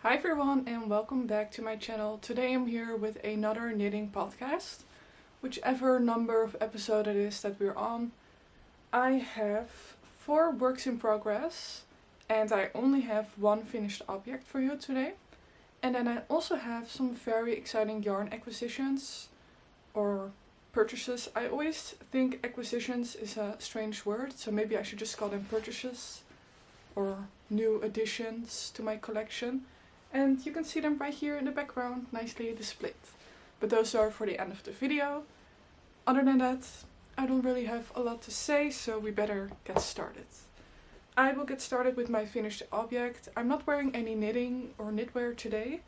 Hi everyone and welcome back to my channel. Today I'm here with another knitting podcast. Whichever number of episode it is that we're on. I have 4 works in progress and I only have one finished object for you today. And then I also have some very exciting yarn acquisitions or purchases. I always think acquisitions is a strange word, so maybe I should just call them purchases or new additions to my collection. And you can see them right here in the background, nicely displayed. But those are for the end of the video. Other than that, I don't really have a lot to say, so we better get started. I will get started with my finished object. I'm not wearing any knitting or knitwear today.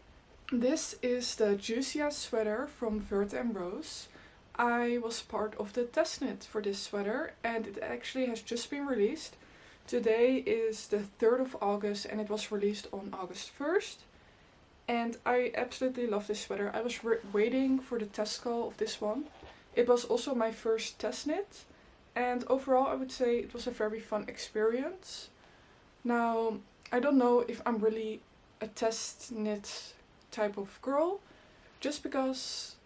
This is the Juzia sweater from Vert & Rose. I was part of the test knit for this sweater and it actually has just been released. Today is the 3rd of August and it was released on August 1st. And I absolutely love this sweater. I was waiting for the test call of this one. It was also my first test knit. And overall I would say it was a very fun experience. Now, I don't know if I'm really a test knit type of girl. Just because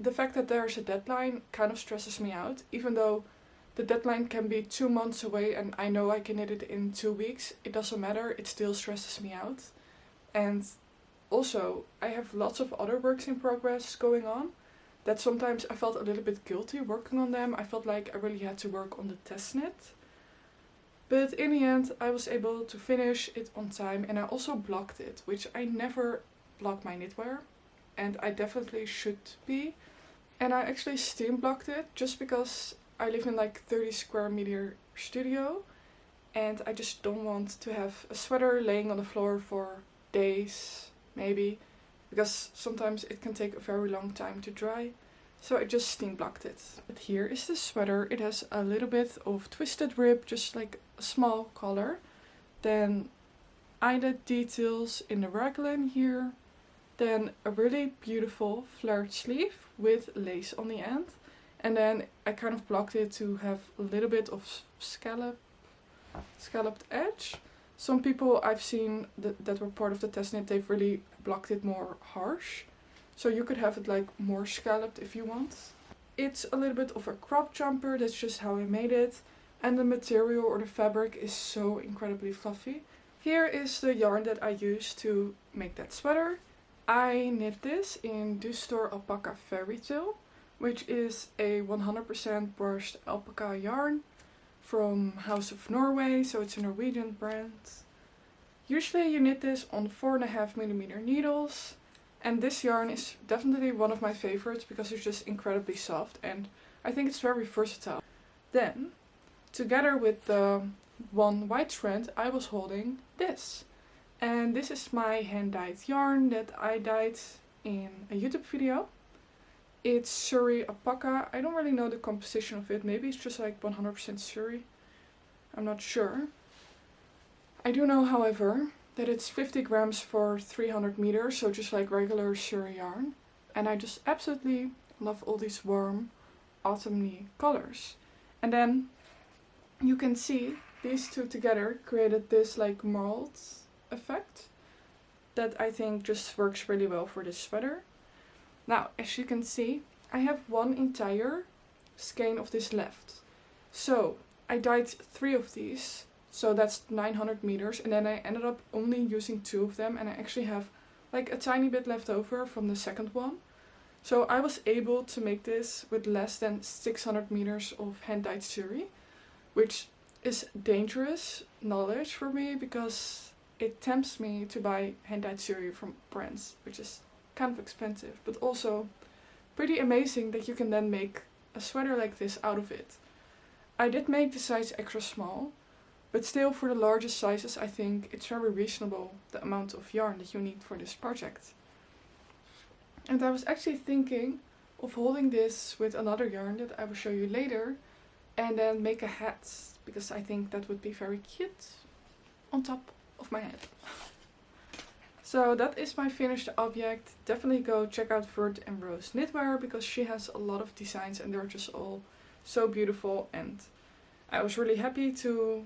the fact that there's a deadline kind of stresses me out. Even though the deadline can be 2 months away and I know I can knit it in 2 weeks. It doesn't matter, it still stresses me out. And also, I have lots of other works in progress going on. That sometimes I felt a little bit guilty working on them. I felt like I really had to work on the test knit. But in the end, I was able to finish it on time and I also blocked it. Which I never block my knitwear. And I definitely should be. And I actually steam blocked it just because I live in like 30 square meter studio and I just don't want to have a sweater laying on the floor for days, maybe, because sometimes it can take a very long time to dry. So I just steam blocked it. But here is the sweater. It has a little bit of twisted rib, just like a small collar. Then eyelid details in the raglan here. Then a really beautiful flared sleeve with lace on the end. And then I kind of blocked it to have a little bit of scalloped edge. Some people I've seen that were part of the test knit, they've really blocked it more harsh. So you could have it like more scalloped if you want. It's a little bit of a crop jumper, that's just how I made it. And the material or the fabric is so incredibly fluffy. Here is the yarn that I used to make that sweater. I knit this in Store Alpakka Faerytale, which is a 100% brushed alpaca yarn from House of Norway, so it's a Norwegian brand. Usually you knit this on 4.5mm needles, and this yarn is definitely one of my favorites because it's just incredibly soft and I think it's very versatile. Then, together with the one white strand, I was holding this. And this is my hand-dyed yarn that I dyed in a YouTube video. It's Sorryy alpaca. I don't really know the composition of it. Maybe it's just like 100% Sorryy. I'm not sure. I do know, however, that it's 50 grams for 300 meters. So just like regular Sorryy yarn. And I just absolutely love all these warm autumny colors. And then you can see these two together created this like mold effect. That I think just works really well for this sweater. Now, as you can see, I have one entire skein of this left. So, I dyed 3 of these, so that's 900 meters, and then I ended up only using 2 of them, and I actually have like a tiny bit left over from the second one. So I was able to make this with less than 600 meters of hand-dyed Sorryy, which is dangerous knowledge for me because it tempts me to buy hand-dyed Sorryy from brands, which is kind of expensive, but also pretty amazing that you can then make a sweater like this out of it. I did make the size extra small, but still for the largest sizes I think it's very reasonable the amount of yarn that you need for this project. And I was actually thinking of holding this with another yarn that I will show you later and then make a hat, because I think that would be very cute on top of my head. So that is my finished object. Definitely go check out Vert & Rose Knitwear because she has a lot of designs and they're just all so beautiful. And I was really happy to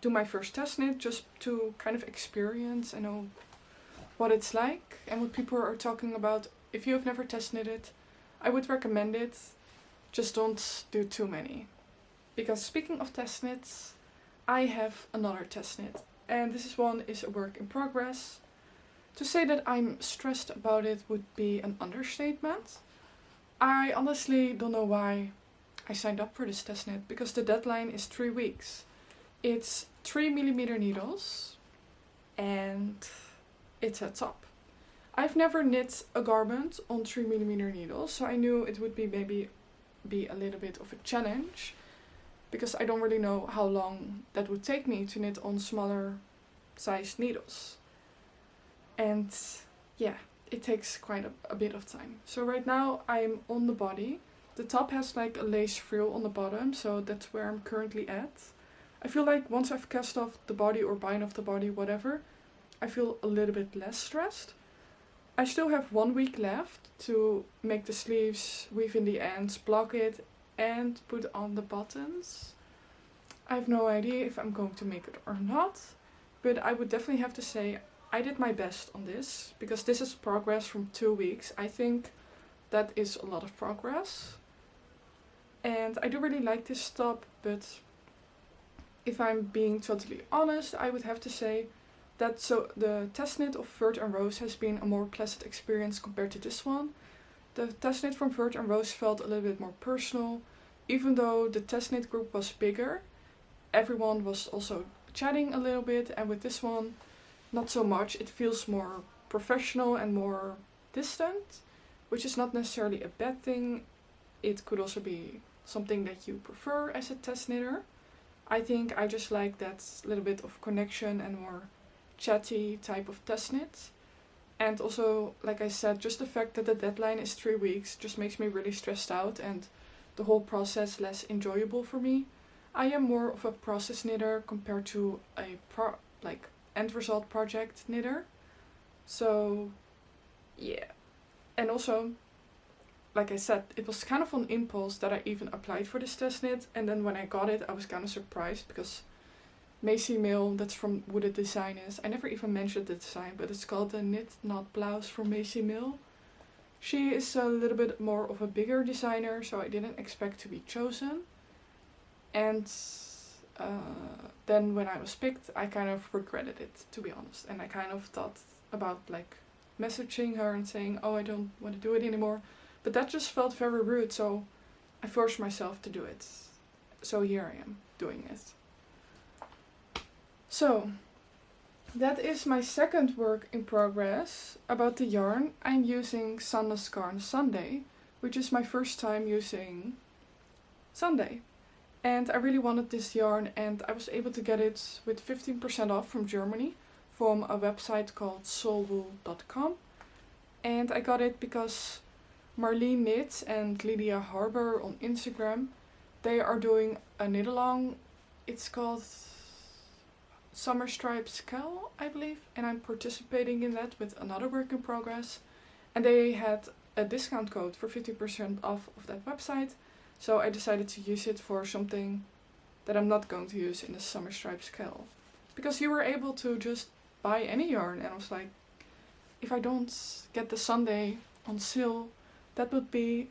do my first test knit just to kind of experience. I know what it's like and what people are talking about. If you have never test knitted, I would recommend it. Just don't do too many. Because speaking of test knits, I have another test knit. And this one is a work in progress. To say that I'm stressed about it would be an understatement. I honestly don't know why I signed up for this test knit, because the deadline is 3 weeks. It's 3mm needles and it's a top. I've never knit a garment on 3mm needles, so I knew it would be maybe be a little bit of a challenge, because I don't really know how long that would take me to knit on smaller sized needles. And yeah, it takes quite a bit of time. So right now I'm on the body. The top has like a lace frill on the bottom, so that's where I'm currently at. I feel like once I've cast off the body or bind off the body, whatever, I feel a little bit less stressed. I still have 1 week left to make the sleeves, weave in the ends, block it and put on the buttons. I have no idea if I'm going to make it or not, but I would definitely have to say I did my best on this, because this is progress from 2 weeks. I think that is a lot of progress. And I do really like this top, but if I'm being totally honest, I would have to say that the test knit of Vert and Rose has been a more pleasant experience compared to this one. The test knit from Vert and Rose felt a little bit more personal. Even though the test knit group was bigger, everyone was also chatting a little bit, and with this one, not so much. It feels more professional and more distant, which is not necessarily a bad thing. It could also be something that you prefer as a test knitter. I think I just like that little bit of connection and more chatty type of test knit. And also, like I said, just the fact that the deadline is 3 weeks just makes me really stressed out and the whole process less enjoyable for me. I am more of a process knitter compared to a end result project knitter. So yeah. And also, like I said, it was kind of on impulse that I even applied for this test knit, and then when I got it I was kind of surprised, because Macimille, that's from who the design is. I never even mentioned the design, but it's called the Knit Not Blouse from Macimille. She is a little bit more of a bigger designer, so I didn't expect to be chosen. And then when I was picked, I kind of regretted it, to be honest. And I kind of thought about like messaging her and saying, oh, I don't want to do it anymore. But that just felt very rude, so I forced myself to do it. So here I am, doing it. So, that is my second work in progress. About the yarn, I'm using Sandnes Garn Sunday, which is my first time using Sunday. And I really wanted this yarn, and I was able to get it with 15% off from Germany from a website called soulwool.com. And I got it because Marlene Knits and Lydia Harbour on Instagram, they are doing a knit along. It's called Summer Stripes Cal, I believe, and I'm participating in that with another work in progress. And they had a discount code for 50% off of that website, so I decided to use it for something that I'm not going to use in the Summer Stripes Cal. Because you were able to just buy any yarn, and I was like, if I don't get the Sunday on sale, that would be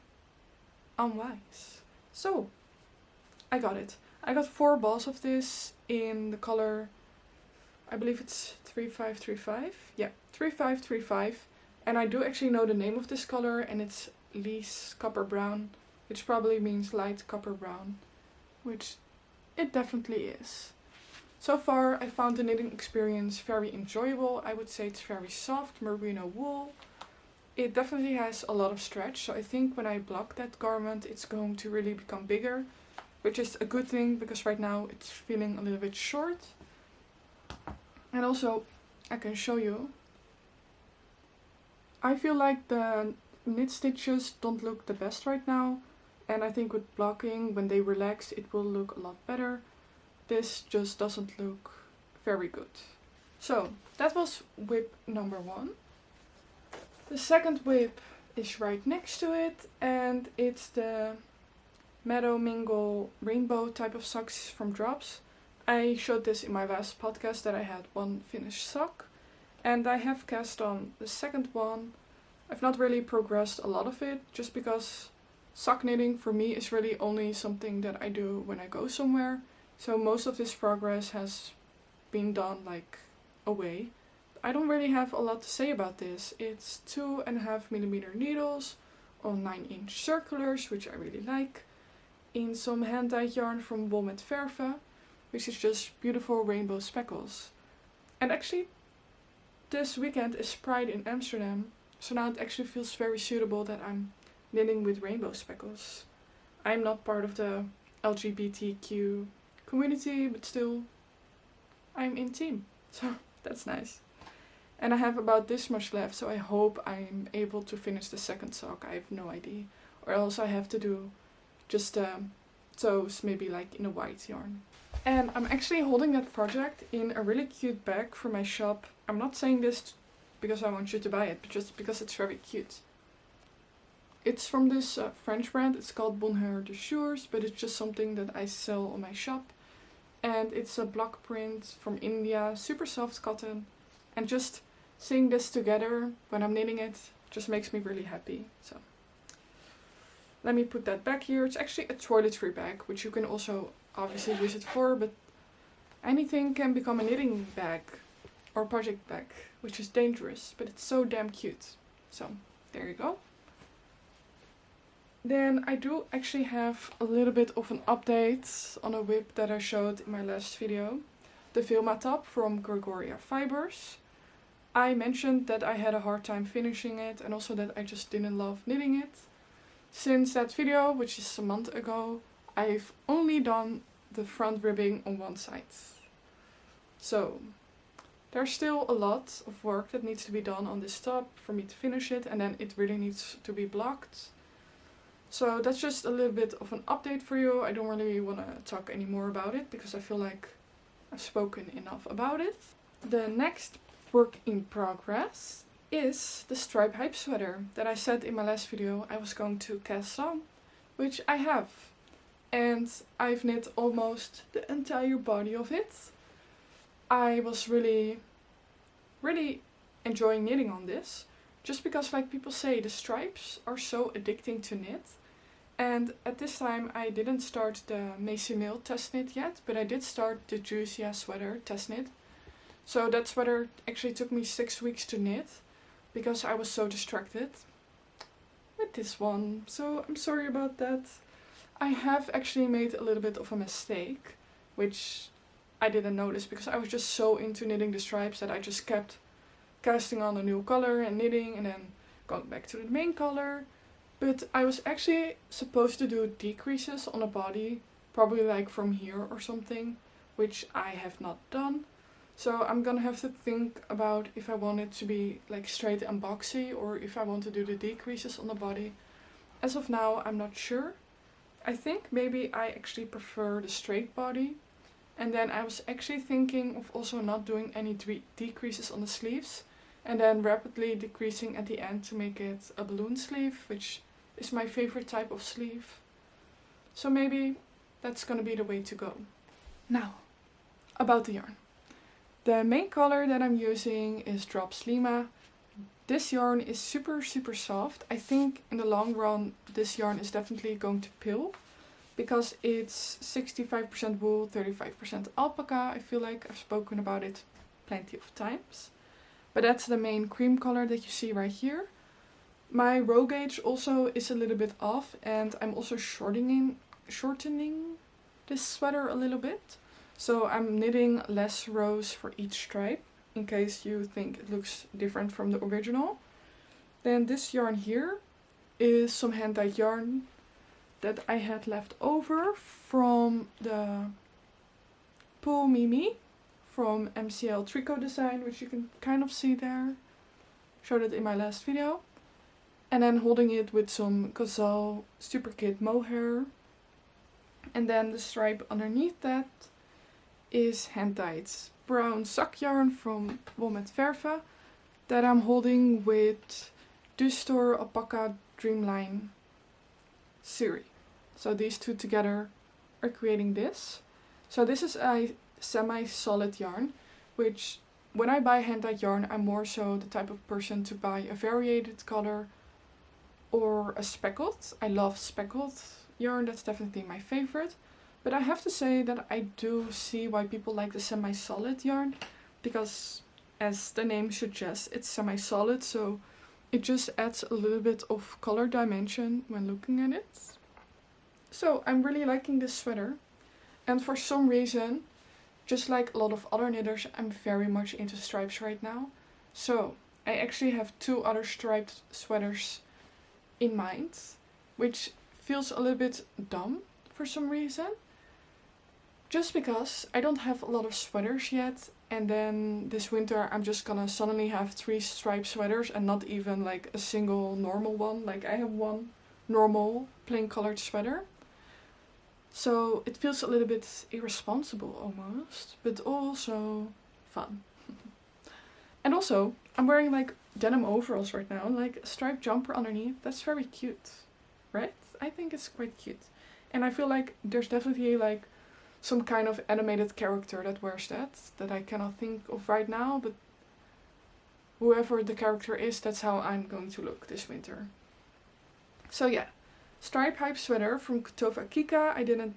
unwise. So, I got it. I got 4 balls of this in the color, I believe it's 3535. Yeah, 3535. And I do actually know the name of this color, and it's Lease Copper Brown, which probably means light copper brown, which it definitely is. So far, I found the knitting experience very enjoyable. I would say it's very soft merino wool. It definitely has a lot of stretch, so I think when I block that garment, it's going to really become bigger, which is a good thing, because right now it's feeling a little bit short. And also, I can show you, I feel like the knit stitches don't look the best right now, and I think with blocking, when they relax, it will look a lot better. This just doesn't look very good. So, that was whip number 1. The second whip is right next to it, and it's the Meadow Mingle rainbow type of socks from Drops. I showed this in my last podcast that I had one finished sock, And I have cast on the second one. I've not really progressed a lot of it, just because sock knitting for me is really only something that I do when I go somewhere. So most of this progress has been done like away. I don't really have a lot to say about this. It's 2.5mm needles on 9-inch circulars, which I really like, in some hand-dyed yarn from Walnut Verve, which is just beautiful rainbow speckles. And actually, this weekend is Pride in Amsterdam, so now it actually feels very suitable that I'm knitting with rainbow speckles. I'm not part of the LGBTQ community, but still, I'm in team, so that's nice. And I have about this much left, so I hope I'm able to finish the second sock. I have no idea. Or else I have to do just toes, maybe like in a white yarn. And I'm actually holding that project in a really cute bag from my shop. I'm not saying this because I want you to buy it, but just because it's very cute. It's from this French brand. It's called Bonheur de Jours, but it's just something that I sell on my shop. And it's a block print from India, super soft cotton. And just seeing this together when I'm knitting it just makes me really happy. So let me put that back here. It's actually a toiletry bag, which you can also obviously use it for, but anything can become a knitting bag or project bag, which is dangerous, but it's so damn cute. So there you go. Then I do actually have a little bit of an update on a whip that I showed in my last video. The Vilma top from Gregoria Fibers. I mentioned that I had a hard time finishing it and also that I just didn't love knitting it. Since that video, which is a month ago, I've only done the front ribbing on one side. So there's still a lot of work that needs to be done on this top for me to finish it, and then it really needs to be blocked. So that's just a little bit of an update for you. I don't really want to talk any more about it because I feel like I've spoken enough about it. The next work in progress is the stripe hype sweater that I said in my last video I was going to cast on, which I have. And I've knit almost the entire body of it. I was really enjoying knitting on this, just because, like people say, the stripes are so addicting to knit. And at this time I didn't start the Macimille test knit yet, but I did start the Juzia sweater test knit. So that sweater actually took me 6 weeks to knit, because I was so distracted with this one. So I'm sorry about that. I have actually made a little bit of a mistake, which I didn't notice because I was just so into knitting the stripes that I just kept casting on a new color and knitting and then going back to the main color. But I was actually supposed to do decreases on the body, probably like from here or something, which I have not done. So I'm gonna have to think about if I want it to be like straight and boxy or if I want to do the decreases on the body. As of now, I'm not sure. I think maybe I actually prefer the straight body. And then I was actually thinking of also not doing any decreases on the sleeves, and then rapidly decreasing at the end to make it a balloon sleeve, which is my favorite type of sleeve. So maybe that's gonna be the way to go. Now, about the yarn. The main color that I'm using is Drops Lima. This yarn is super soft. I think in the long run this yarn is definitely going to pill, because it's 65% wool, 35% alpaca. I feel like I've spoken about it plenty of times. But that's the main cream color that you see right here. My row gauge also is a little bit off, and I'm also shortening this sweater a little bit. So I'm knitting less rows for each stripe, in case you think it looks different from the original. Then this yarn here is some hand-dyed yarn that I had left over from the Pool Mimi from MCL Tricot Design, which you can kind of see there. Showed it in my last video. And then holding it with some Gazelle Super Kid mohair. And then the stripe underneath that is hand-dyed brown sock yarn from Walnut Verve that I'm holding with the Store Alpakka Dreamline sorryy. So these two together are creating this. So this is a semi-solid yarn, which when I buy hand-dyed yarn, I'm more so the type of person to buy a variated color or a speckled. I love speckled yarn, that's definitely my favorite. But I have to say that I do see why people like the semi-solid yarn, because as the name suggests, it's semi-solid, so it just adds a little bit of color dimension when looking at it. So I'm really liking this sweater, and for some reason, just like a lot of other knitters, I'm very much into stripes right now. So I actually have 2 other striped sweaters in mind, which feels a little bit dumb for some reason. Just because I don't have a lot of sweaters yet, and then this winter I'm just gonna suddenly have 3 striped sweaters and not even like a single normal one. Like I have one normal plain colored sweater. So it feels a little bit irresponsible almost, but also fun. And also, I'm wearing like denim overalls right now, like a striped jumper underneath. That's very cute, right? I think it's quite cute. And I feel like there's definitely like some kind of animated character that wears that I cannot think of right now, but whoever the character is, that's how I'm going to look this winter. So yeah, stripe hype sweater from Kutovakika. I didn't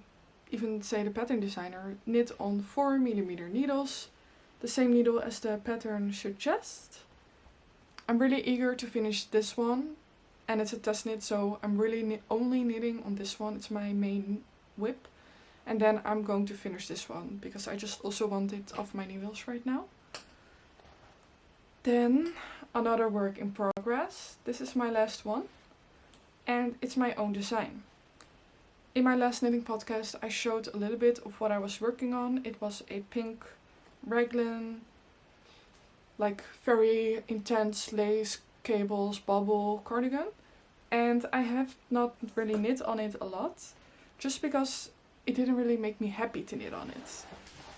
even say the pattern designer. Knit on 4mm needles, the same needle as the pattern suggests. I'm really eager to finish this one, and it's a test knit, so I'm really only knitting on this one. It's my main whip. And then I'm going to finish this one, because I just also want it off my needles right now. Then another work in progress. This is my last one. And it's my own design. In my last knitting podcast, I showed a little bit of what I was working on. It was a pink raglan, like very intense lace, cables, bubble cardigan. And I have not really knit on it a lot, just because it didn't really make me happy to knit on it.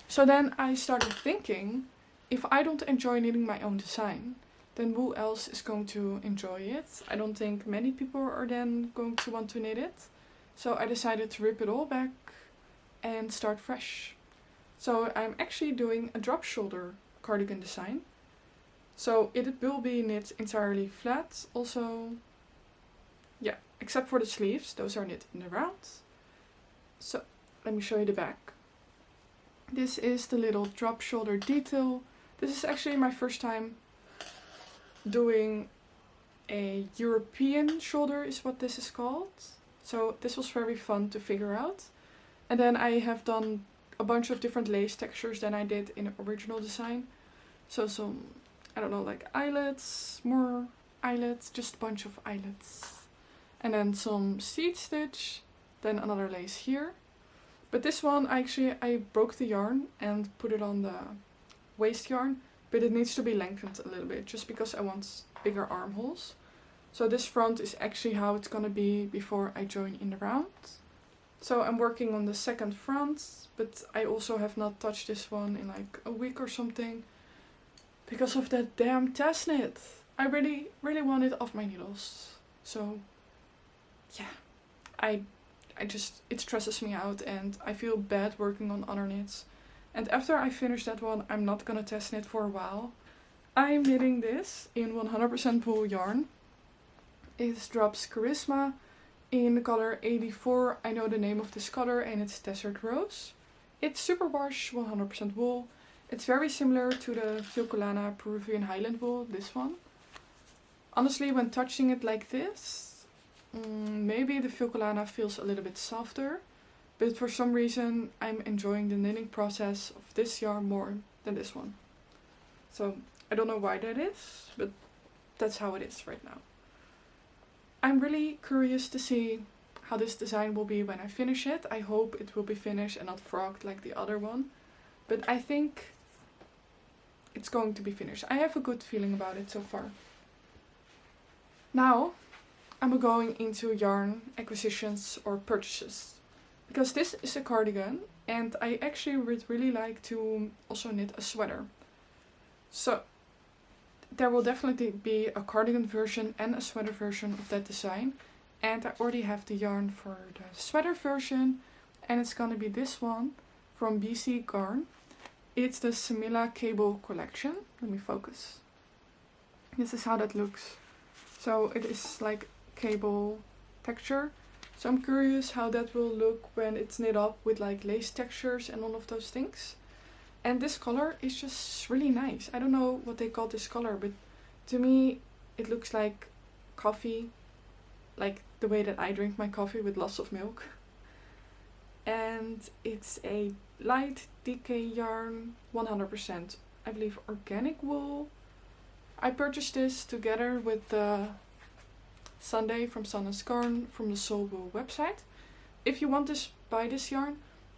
So then I started thinking, if I don't enjoy knitting my own design, then who else is going to enjoy it? I don't think many people are then going to want to knit it. So I decided to rip it all back and start fresh. So I'm actually doing a drop shoulder cardigan design. So it will be knit entirely flat. Also, yeah, except for the sleeves, those are knit in the round. So let me show you the back. This is the little drop shoulder detail. This is actually my first time doing a European shoulder, is what this is called. So this was very fun to figure out. And then I have done a bunch of different lace textures than I did in the original design. So some, I don't know, like eyelets, more eyelets, just a bunch of eyelets. And then some seed stitch, then another lace here. But this one, I broke the yarn and put it on the waist yarn, but it needs to be lengthened a little bit, just because I want bigger armholes. So this front is actually how it's gonna be before I join in the round. So I'm working on the second front, but I also have not touched this one in like a week or something, because of that damn test knit. I really want it off my needles. So yeah, it stresses me out, and I feel bad working on other knits. And after I finish that one, I'm not gonna test knit for a while. I'm knitting this in 100% wool yarn. It drops Karisma in the color 84. I know the name of this color, and it's Desert Rose. It's superwash 100% wool. It's very similar to the Filcolana Peruvian Highland wool, this one. Honestly, when touching it like this, maybe the Filcolana feels a little bit softer, but for some reason I'm enjoying the knitting process of this yarn more than this one. So I don't know why that is, but that's how it is right now. I'm really curious to see how this design will be when I finish it. I hope it will be finished and not frogged like the other one, but I think it's going to be finished. I have a good feeling about it so far. Now I'm going into yarn acquisitions or purchases, because this is a cardigan and I actually would really like to also knit a sweater. So there will definitely be a cardigan version and a sweater version of that design, and I already have the yarn for the sweater version, and it's gonna be this one from BC Garn. It's the Semilla Cable collection. Let me focus. This is how that looks. So it is like cable texture. So I'm curious how that will look when it's knit up with like lace textures and all of those things. And this color is just really nice. I don't know what they call this color, but to me it looks like coffee, like the way that I drink my coffee with lots of milk. And it's a light DK yarn, 100% I believe organic wool. I purchased this together with the Sunday from Sandnes Garn from the Soul Wool website. If you want to buy this yarn,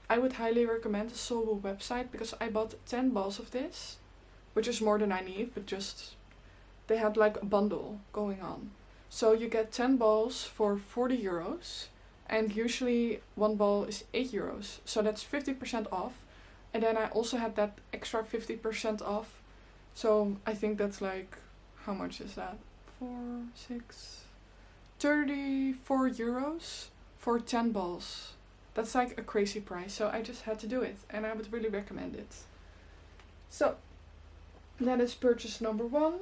I would highly recommend the Soul Wool website, because I bought 10 balls of this, which is more than I need, but just they had like a bundle going on. So you get 10 balls for 40 euros, and usually one ball is 8 euros, so that's 50% off. And then I also had that extra 50% off, so I think that's like, how much is that? 34 euros for 10 balls. That's like a crazy price, so I just had to do it, and I would really recommend it. So that is purchase number 1.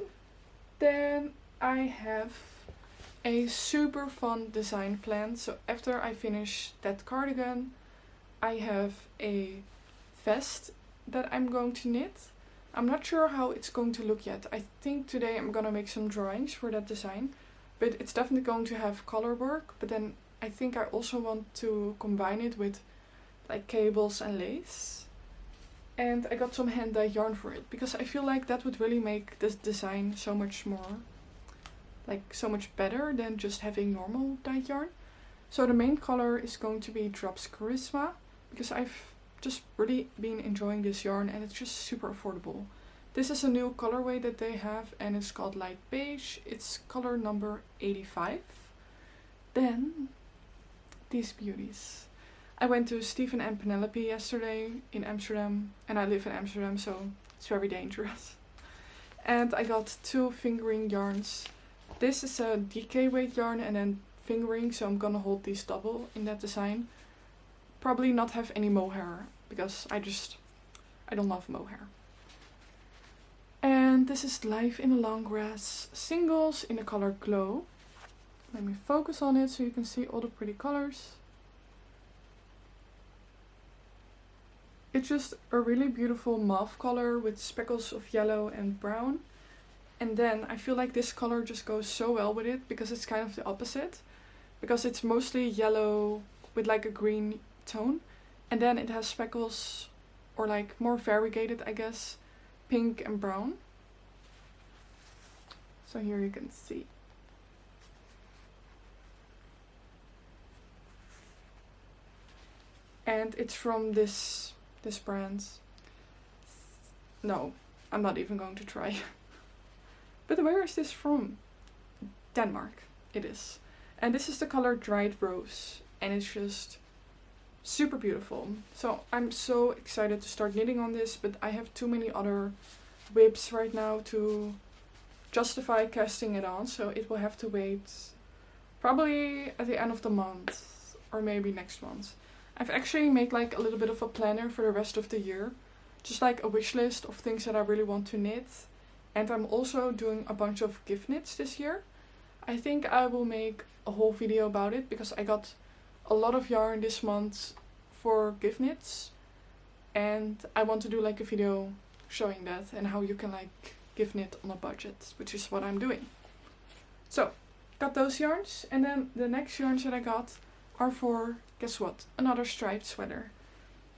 Then I have a super fun design planned. So after I finish that cardigan, I have a vest that I'm going to knit. I'm not sure how it's going to look yet. I think today I'm gonna make some drawings for that design, but it's definitely going to have color work. But then I think I also want to combine it with like cables and lace. And I got some hand dyed yarn for it, because I feel like that would really make this design so much more, like so much better than just having normal dyed yarn. So the main color is going to be Drops Karisma, because I've just really been enjoying this yarn and it's just super affordable. This is a new colorway that they have, and it's called light beige. It's color number 85. Then these beauties. I went to Stephen and Penelope yesterday in Amsterdam, and I live in Amsterdam, so it's very dangerous. And I got 2 fingering yarns. This is a DK weight yarn and then fingering, so I'm gonna hold these double in that design. Probably not have any mohair, because I don't love mohair. And this is Life in the Long Grass singles in the color Glow. Let me focus on it so you can see all the pretty colors. It's just a really beautiful mauve color with speckles of yellow and brown. And then I feel like this color just goes so well with it, because it's kind of the opposite. Because it's mostly yellow with like a green tone. And then it has speckles, or like more variegated, I guess, pink and brown. So here you can see. And it's from this brand. No, I'm not even going to try. But where is this from? Denmark, it is. And this is the color Dried Rose, and it's just super beautiful. So I'm so excited to start knitting on this, but I have too many other whips right now to justify casting it on, so it will have to wait probably at the end of the month, or maybe next month. I've actually made like a little bit of a planner for the rest of the year, just like a wish list of things that I really want to knit. And I'm also doing a bunch of gift knits this year. I think I will make a whole video about it, because I got a lot of yarn this month for gift knits, and I want to do like a video showing that and how you can like gift knit on a budget, which is what I'm doing. So got those yarns, and then the next yarns that I got are for, guess what, another striped sweater.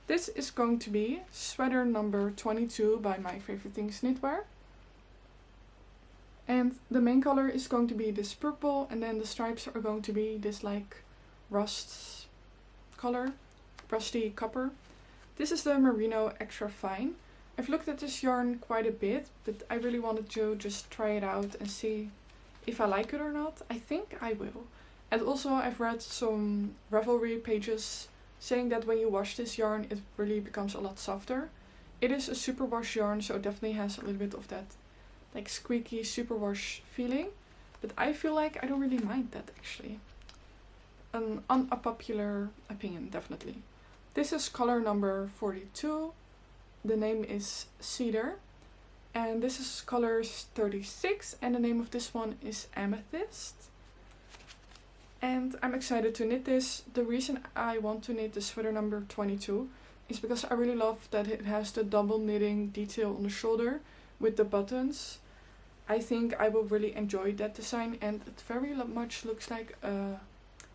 This is going to be sweater number 22 by My Favorite Things Knitwear. And the main color is going to be this purple, and then the stripes are going to be this like rust color, rusty copper. This is the Merino Extra Fine. I've looked at this yarn quite a bit, but I really wanted to just try it out and see if I like it or not. I think I will. And also I've read some Ravelry pages saying that when you wash this yarn it really becomes a lot softer. It is a superwash yarn, so it definitely has a little bit of that like squeaky superwash feeling, but I feel like I don't really mind that actually. An unpopular opinion, definitely. This is color number 42. The name is Cedar. And this is colors 36 and the name of this one is Amethyst. And I'm excited to knit this. The reason I want to knit the sweater number 22 is because I really love that it has the double knitting detail on the shoulder with the buttons. I think I will really enjoy that design, and it very much looks like a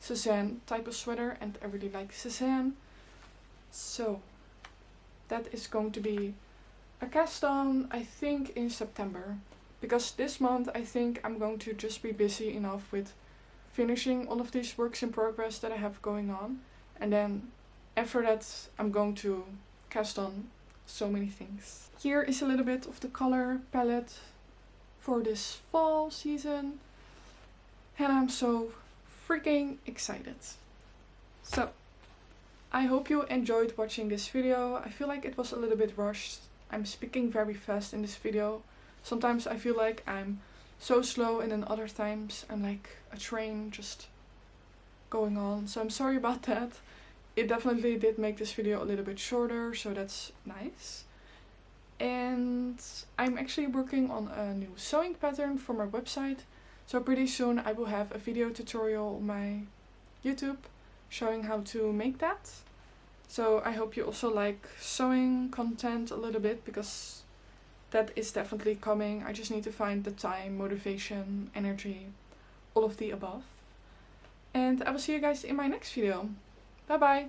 Cezanne type of sweater, and I really like Cezanne. So that is going to be a cast on, I think, in September. Because this month I think I'm going to just be busy enough with finishing all of these works in progress that I have going on. And then after that I'm going to cast on so many things. Here is a little bit of the color palette for this fall season. And I'm so freaking excited. So I hope you enjoyed watching this video. I feel like it was a little bit rushed. I'm speaking very fast in this video. Sometimes I feel like I'm so slow, and then other times I'm like a train just going on. So I'm sorry about that. It definitely did make this video a little bit shorter, so that's nice. And I'm actually working on a new sewing pattern for my website. So pretty soon I will have a video tutorial on my YouTube showing how to make that. So I hope you also like sewing content a little bit, because that is definitely coming. I just need to find the time, motivation, energy, all of the above. And I will see you guys in my next video. Bye bye!